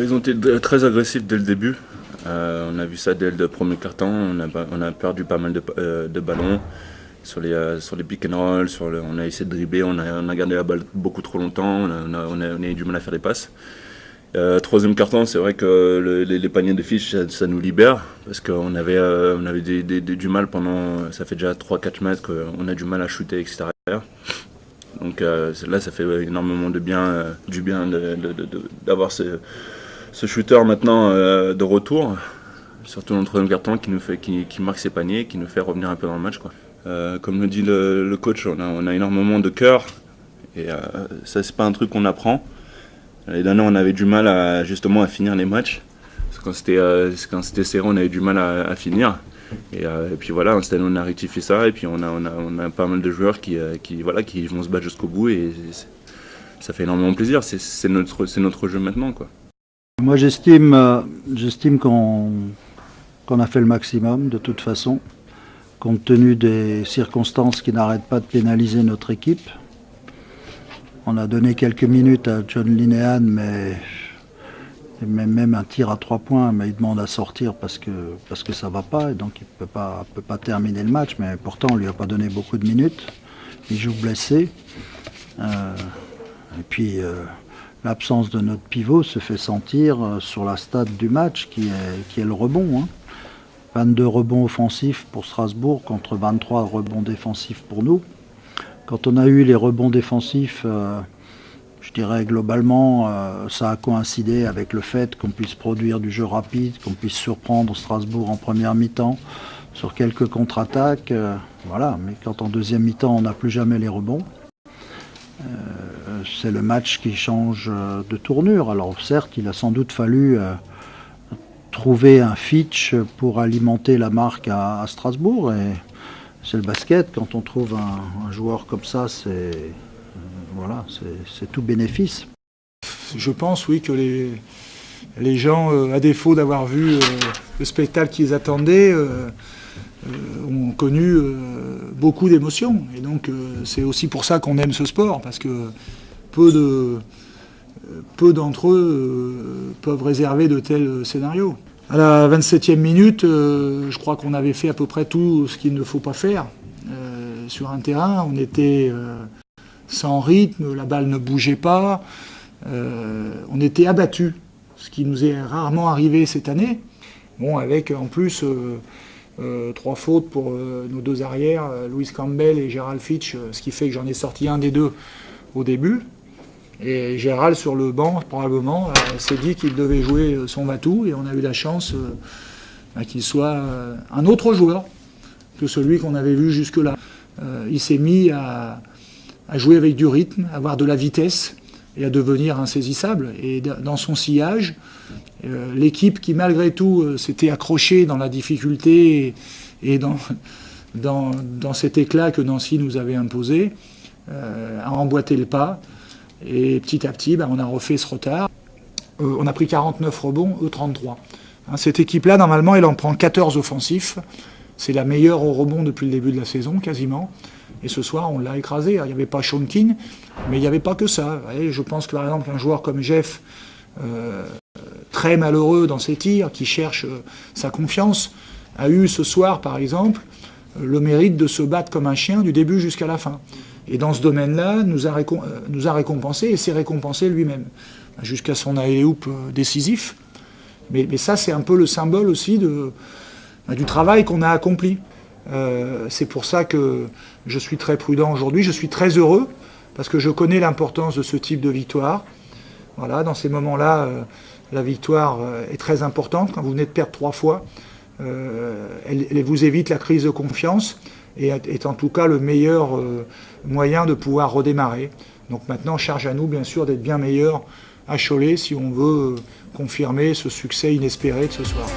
Ils ont été très agressifs dès le début. On a vu ça dès le premier quart-temps. On a perdu pas mal de ballons sur les pick and roll. On a essayé de dribbler. On a gardé la balle beaucoup trop longtemps. On a eu du mal à faire des passes. Troisième quart-temps, c'est vrai que les paniers de fiches, ça nous libère. Parce qu'on avait du mal pendant. Ça fait déjà 3-4 mètres qu'on a du mal à shooter extérieur. Donc là, ça fait énormément du bien d'avoir ce shooter maintenant de retour, surtout dans le troisième quart-temps, qui marque ses paniers, qui nous fait revenir un peu dans le match, quoi. Comme le dit le coach, on a énormément de cœur, et ça, c'est pas un truc qu'on apprend. L'année dernière, on avait du mal justement à finir les matchs. Parce que quand c'était serré, on avait du mal à finir. Et puis voilà, cette année, on a rectifié ça, et puis on a pas mal de joueurs qui vont se battre jusqu'au bout, et ça fait énormément plaisir. C'est notre jeu maintenant, quoi. Moi, j'estime qu'on a fait le maximum de toute façon, compte tenu des circonstances qui n'arrêtent pas de pénaliser notre équipe. On a donné quelques minutes à John Linehan, mais même un tir à 3 points, mais il demande à sortir parce que ça ne va pas, et donc il ne peut pas terminer le match, mais pourtant on ne lui a pas donné beaucoup de minutes. Il joue blessé. Et puis l'absence de notre pivot se fait sentir sur la stat du match qui est le rebond. 22 rebonds offensifs pour Strasbourg contre 23 rebonds défensifs pour nous. Quand on a eu les rebonds défensifs, je dirais globalement, ça a coïncidé avec le fait qu'on puisse produire du jeu rapide, qu'on puisse surprendre Strasbourg en première mi-temps sur quelques contre-attaques. Voilà. Mais quand en deuxième mi-temps, on n'a plus jamais les rebonds, c'est le match qui change de tournure. Alors certes, il a sans doute fallu trouver un Fitch pour alimenter la marque à Strasbourg. Et c'est le basket. Quand on trouve un joueur comme ça, c'est tout bénéfice. Je pense, oui, que les gens, à défaut d'avoir vu le spectacle qu'ils attendaient, ont connu beaucoup d'émotions. Et donc, c'est aussi pour ça qu'on aime ce sport, parce que peu d'entre eux peuvent réserver de tels scénarios. À la 27e minute, je crois qu'on avait fait à peu près tout ce qu'il ne faut pas faire sur un terrain. On était sans rythme, la balle ne bougeait pas, on était abattus, ce qui nous est rarement arrivé cette année. Bon, avec en plus 3 fautes pour nos 2 arrières, Louis Campbell et Gérald Fitch, ce qui fait que j'en ai sorti un des 2 au début. Et Gérald sur le banc, probablement, s'est dit qu'il devait jouer son Vatou, et on a eu la chance qu'il soit un autre joueur que celui qu'on avait vu jusque-là. Il s'est mis à jouer avec du rythme, à avoir de la vitesse et à devenir insaisissable. Et dans son sillage, l'équipe qui malgré tout s'était accrochée dans la difficulté et dans cet éclat que Nancy nous avait imposé, a emboîté le pas. Et petit à petit, on a refait ce retard. On a pris 49 rebonds, eux 33. Cette équipe-là, normalement, elle en prend 14 offensifs. C'est la meilleure au rebond depuis le début de la saison, quasiment. Et ce soir, on l'a écrasé. Il n'y avait pas Sean Keane, mais il n'y avait pas que ça. Et je pense que, par exemple, un joueur comme Jeff, très malheureux dans ses tirs, qui cherche sa confiance, a eu ce soir, par exemple, le mérite de se battre comme un chien du début jusqu'à la fin. Et dans ce domaine-là, nous a récompensé et s'est récompensé lui-même, jusqu'à son alley-oop décisif. Mais ça, c'est un peu le symbole aussi du travail qu'on a accompli. C'est pour ça que je suis très prudent aujourd'hui, je suis très heureux, parce que je connais l'importance de ce type de victoire. Voilà, dans ces moments-là, la victoire est très importante. Quand vous venez de perdre 3 fois, elle vous évite la crise de confiance, et est en tout cas le meilleur moyen de pouvoir redémarrer. Donc maintenant, charge à nous, bien sûr, d'être bien meilleurs à Cholet si on veut confirmer ce succès inespéré de ce soir.